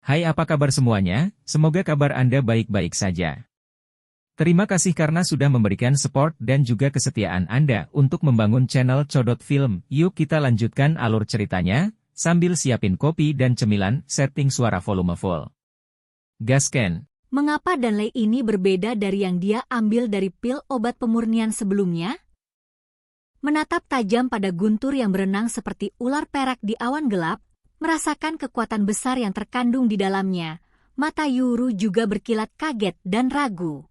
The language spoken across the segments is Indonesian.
Hai, apa kabar semuanya? Semoga kabar Anda baik-baik saja. Terima kasih karena sudah memberikan support dan juga kesetiaan Anda untuk membangun channel Codot Film. Yuk kita lanjutkan alur ceritanya, sambil siapin kopi dan cemilan, setting suara volume full. Gasken. Mengapa Danley ini berbeda dari yang dia ambil dari pil obat pemurnian sebelumnya? Menatap tajam pada Guntur yang berenang seperti ular perak di awan gelap, merasakan kekuatan besar yang terkandung di dalamnya, mata Yuru juga berkilat kaget dan ragu.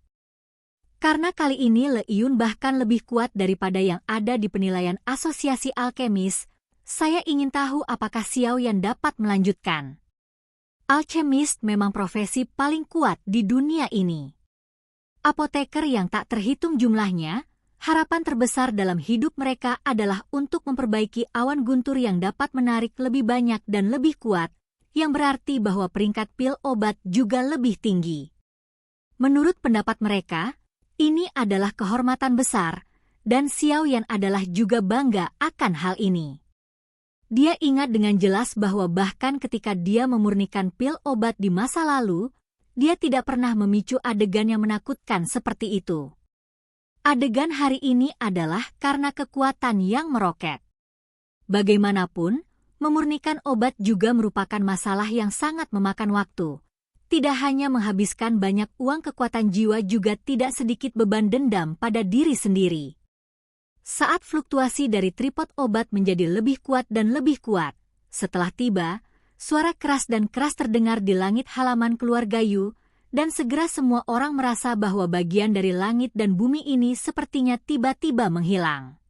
Karena kali ini Le Yun bahkan lebih kuat daripada yang ada di penilaian Asosiasi Alkemis, saya ingin tahu apakah Xiao Yan dapat melanjutkan. Alkemis memang profesi paling kuat di dunia ini. Apoteker yang tak terhitung jumlahnya, harapan terbesar dalam hidup mereka adalah untuk memperbaiki awan guntur yang dapat menarik lebih banyak dan lebih kuat, yang berarti bahwa peringkat pil obat juga lebih tinggi. Menurut pendapat mereka, ini adalah kehormatan besar, dan Xiao Yan adalah juga bangga akan hal ini. Dia ingat dengan jelas bahwa bahkan ketika dia memurnikan pil obat di masa lalu, dia tidak pernah memicu adegan yang menakutkan seperti itu. Adegan hari ini adalah karena kekuatan yang meroket. Bagaimanapun, memurnikan obat juga merupakan masalah yang sangat memakan waktu. Tidak hanya menghabiskan banyak uang, kekuatan jiwa juga tidak sedikit beban dendam pada diri sendiri. Saat fluktuasi dari tripod obat menjadi lebih kuat dan lebih kuat, setelah tiba, suara keras dan keras terdengar di langit halaman keluarga Yu, dan segera semua orang merasa bahwa bagian dari langit dan bumi ini sepertinya tiba-tiba menghilang.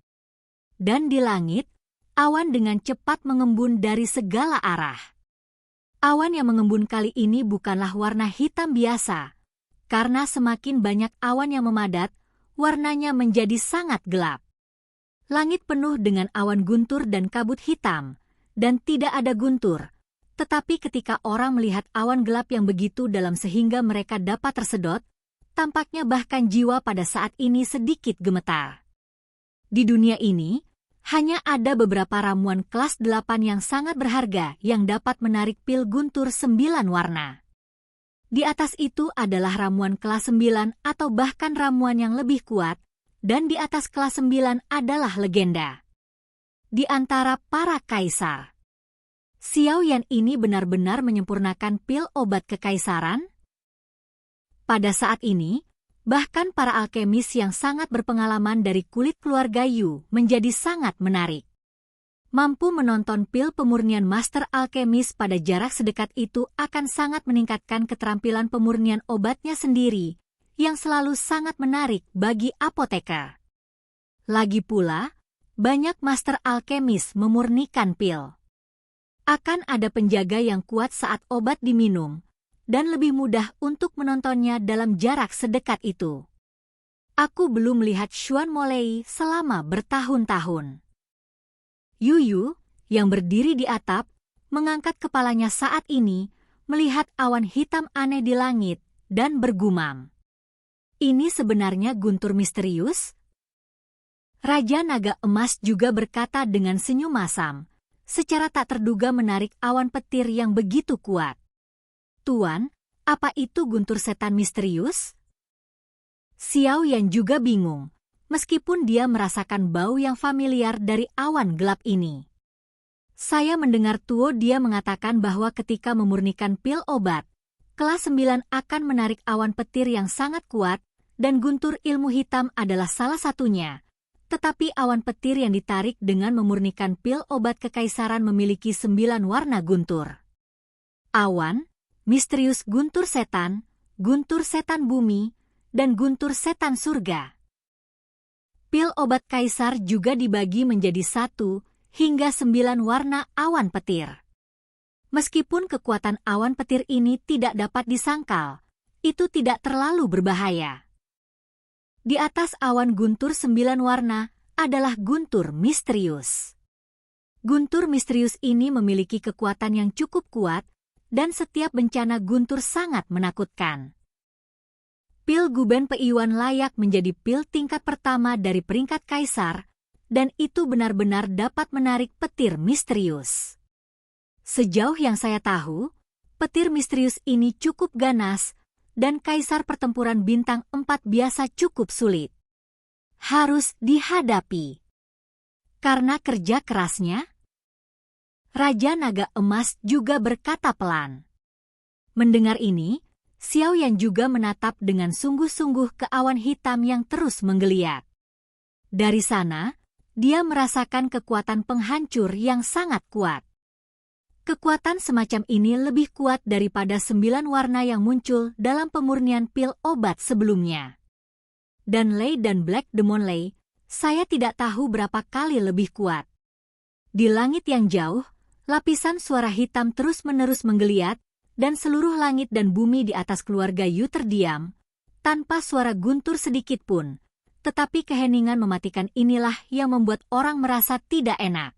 Dan di langit, awan dengan cepat mengembun dari segala arah. Awan yang mengembun kali ini bukanlah warna hitam biasa, karena semakin banyak awan yang memadat, warnanya menjadi sangat gelap. Langit penuh dengan awan guntur dan kabut hitam, dan tidak ada guntur. Tetapi ketika orang melihat awan gelap yang begitu dalam sehingga mereka dapat tersedot, tampaknya bahkan jiwa pada saat ini sedikit gemetar. Di dunia ini, hanya ada beberapa ramuan kelas 8 yang sangat berharga yang dapat menarik pil guntur 9 warna. Di atas itu adalah ramuan kelas 9 atau bahkan ramuan yang lebih kuat, dan di atas kelas 9 adalah legenda. Di antara para kaisar, Xiao Yan ini benar-benar menyempurnakan pil obat kekaisaran? Pada saat ini, bahkan para alkemis yang sangat berpengalaman dari kulit keluarga Yu menjadi sangat menarik. Mampu menonton pil pemurnian Master Alkemis pada jarak sedekat itu akan sangat meningkatkan keterampilan pemurnian obatnya sendiri, yang selalu sangat menarik bagi apoteker. Lagi pula, banyak Master Alkemis memurnikan pil. Akan ada penjaga yang kuat saat obat diminum, dan lebih mudah untuk menontonnya dalam jarak sedekat itu. Aku belum melihat Xuan Molei selama bertahun-tahun. Yuyu, yang berdiri di atap, mengangkat kepalanya saat ini, melihat awan hitam aneh di langit, dan bergumam. Ini sebenarnya guntur misterius? Raja Naga Emas juga berkata dengan senyum masam, secara tak terduga menarik awan petir yang begitu kuat. Tuan, apa itu guntur setan misterius? Xiao Yan juga bingung, meskipun dia merasakan bau yang familiar dari awan gelap ini. Saya mendengar Tuo dia mengatakan bahwa ketika memurnikan pil obat, kelas 9 akan menarik awan petir yang sangat kuat, dan guntur ilmu hitam adalah salah satunya. Tetapi awan petir yang ditarik dengan memurnikan pil obat kekaisaran memiliki 9 warna guntur. Awan, misterius guntur setan bumi, dan guntur setan surga. Pil obat kaisar juga dibagi menjadi 1 hingga 9 warna awan petir. Meskipun kekuatan awan petir ini tidak dapat disangkal, itu tidak terlalu berbahaya. Di atas awan guntur 9 warna adalah guntur misterius. Guntur misterius ini memiliki kekuatan yang cukup kuat, dan setiap bencana guntur sangat menakutkan. Pil Guben Peiwan layak menjadi pil tingkat pertama dari peringkat kaisar, dan itu benar-benar dapat menarik petir misterius. Sejauh yang saya tahu, Petir misterius ini cukup ganas, dan kaisar pertempuran bintang 4 biasa cukup sulit. Harus dihadapi. Karena kerja kerasnya, Raja Naga Emas juga berkata pelan. Mendengar ini, Xiao Yan juga menatap dengan sungguh-sungguh ke awan hitam yang terus menggeliat. Dari sana, dia merasakan kekuatan penghancur yang sangat kuat. Kekuatan semacam ini lebih kuat daripada 9 warna yang muncul dalam pemurnian pil obat sebelumnya. Dan Lei dan Black Demon Lei, saya tidak tahu berapa kali lebih kuat. Di langit yang jauh, lapisan suara hitam terus-menerus menggeliat, dan seluruh langit dan bumi di atas keluarga Yu terdiam, tanpa suara guntur sedikit pun. Tetapi keheningan mematikan inilah yang membuat orang merasa tidak enak.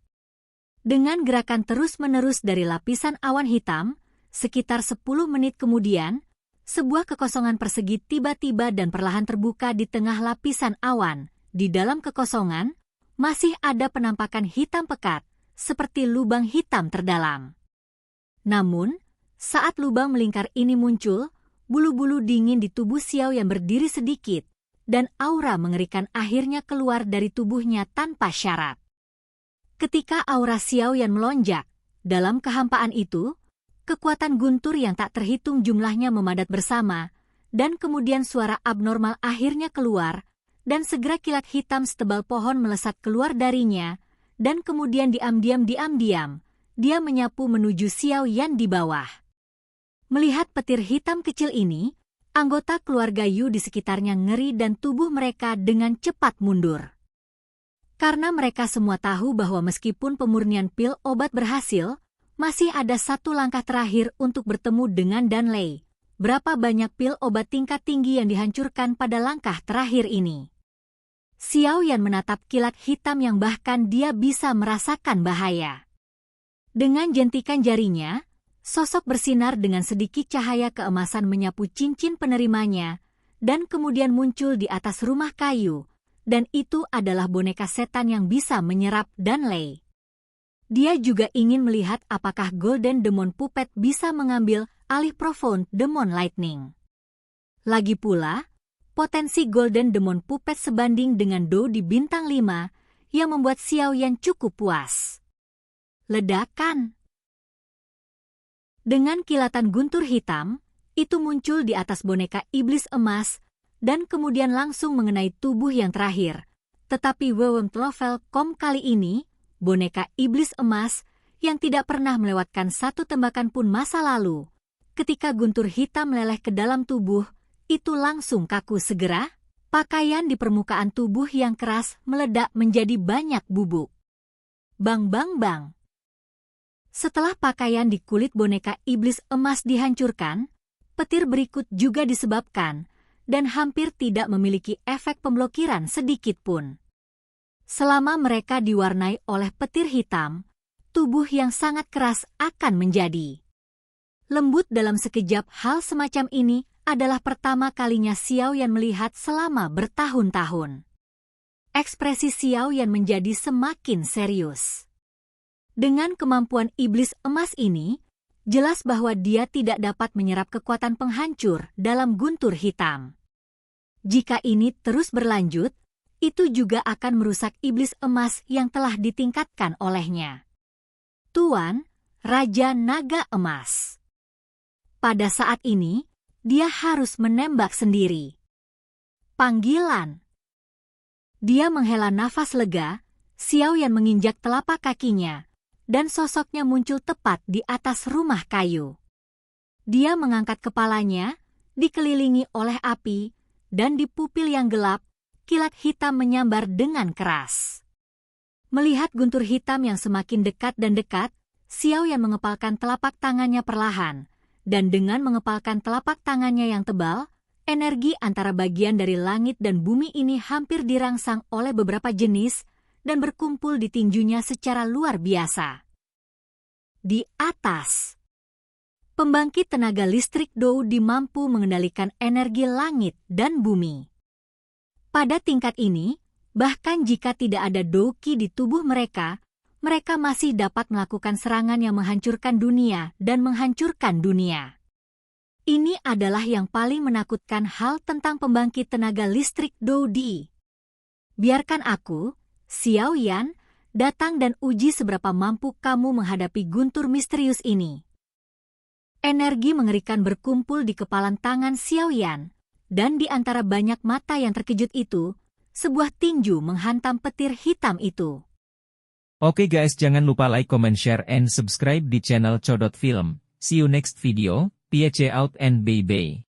Dengan gerakan terus-menerus dari lapisan awan hitam, sekitar 10 menit kemudian, sebuah kekosongan persegi tiba-tiba dan perlahan terbuka di tengah lapisan awan. Di dalam kekosongan, masih ada penampakan hitam pekat, seperti lubang hitam terdalam. Namun, saat lubang melingkar ini muncul, bulu-bulu dingin di tubuh Xiao yang berdiri sedikit, dan aura mengerikan akhirnya keluar dari tubuhnya tanpa syarat. Ketika aura Xiao Yan melonjak, dalam kehampaan itu, kekuatan guntur yang tak terhitung jumlahnya memadat bersama, dan kemudian suara abnormal akhirnya keluar, dan segera kilat hitam setebal pohon melesat keluar darinya, dan kemudian diam-diam dia menyapu menuju Xiao Yan di bawah. Melihat petir hitam kecil ini, anggota keluarga Yu di sekitarnya ngeri dan tubuh mereka dengan cepat mundur. Karena mereka semua tahu bahwa meskipun pemurnian pil obat berhasil, masih ada satu langkah terakhir untuk bertemu dengan Dan Lei. Berapa banyak pil obat tingkat tinggi yang dihancurkan pada langkah terakhir ini? Xiao Yan menatap kilat hitam yang bahkan dia bisa merasakan bahaya. Dengan jentikan jarinya, sosok bersinar dengan sedikit cahaya keemasan menyapu cincin penerimanya, dan kemudian muncul di atas rumah kayu. Dan itu adalah boneka setan yang bisa menyerap Dan Lei. Dia juga ingin melihat apakah Golden Demon Puppet bisa mengambil alih Profound Demon Lightning. Lagi pula, potensi Golden Demon Puppet sebanding dengan Do di bintang 5 yang membuat Xiao Yan cukup puas. Ledakan. Dengan kilatan guntur hitam, itu muncul di atas boneka iblis emas, dan kemudian langsung mengenai tubuh yang terakhir. Tetapi Wewem Tlovel Kom kali ini, boneka iblis emas, yang tidak pernah melewatkan satu tembakan pun masa lalu. Ketika guntur hitam meleleh ke dalam tubuh, itu langsung kaku segera. Pakaian di permukaan tubuh yang keras meledak menjadi banyak bubuk. Bang bang bang. Setelah pakaian di kulit boneka iblis emas dihancurkan, petir berikut juga disebabkan, dan hampir tidak memiliki efek pemblokiran sedikit pun. Selama mereka diwarnai oleh petir hitam, tubuh yang sangat keras akan menjadi lembut dalam sekejap. Hal semacam ini adalah pertama kalinya Xiao Yan melihat selama bertahun-tahun. Ekspresi Xiao Yan menjadi semakin serius. Dengan kemampuan iblis emas ini, jelas bahwa dia tidak dapat menyerap kekuatan penghancur dalam guntur hitam. Jika ini terus berlanjut, itu juga akan merusak iblis emas yang telah ditingkatkan olehnya. Tuan, Raja Naga Emas. Pada saat ini, dia harus menembak sendiri. Panggilan. Dia menghela nafas lega, Xiao Yan menginjak telapak kakinya, dan sosoknya muncul tepat di atas rumah kayu. Dia mengangkat kepalanya, dikelilingi oleh api, dan di pupil yang gelap, kilat hitam menyambar dengan keras. Melihat guntur hitam yang semakin dekat dan dekat, Xiao Yan mengepalkan telapak tangannya perlahan, dan dengan mengepalkan telapak tangannya yang tebal, energi antara bagian dari langit dan bumi ini hampir dirangsang oleh beberapa jenis, dan berkumpul di tinjunya secara luar biasa. Di atas, pembangkit tenaga listrik Dou mampu mengendalikan energi langit dan bumi. Pada tingkat ini, bahkan jika tidak ada Douqi di tubuh mereka, mereka masih dapat melakukan serangan yang menghancurkan dunia dan menghancurkan dunia. Ini adalah yang paling menakutkan hal tentang pembangkit tenaga listrik Dodi. Biarkan aku, Xiao Yan, datang dan uji seberapa mampu kamu menghadapi guntur misterius ini. Energi mengerikan berkumpul di kepalan tangan Xiao Yan, dan di antara banyak mata yang terkejut itu, sebuah tinju menghantam petir hitam itu. Oke guys, jangan lupa like, comment, share, and subscribe di channel Codot Film. See you next video, peace out and bye-bye.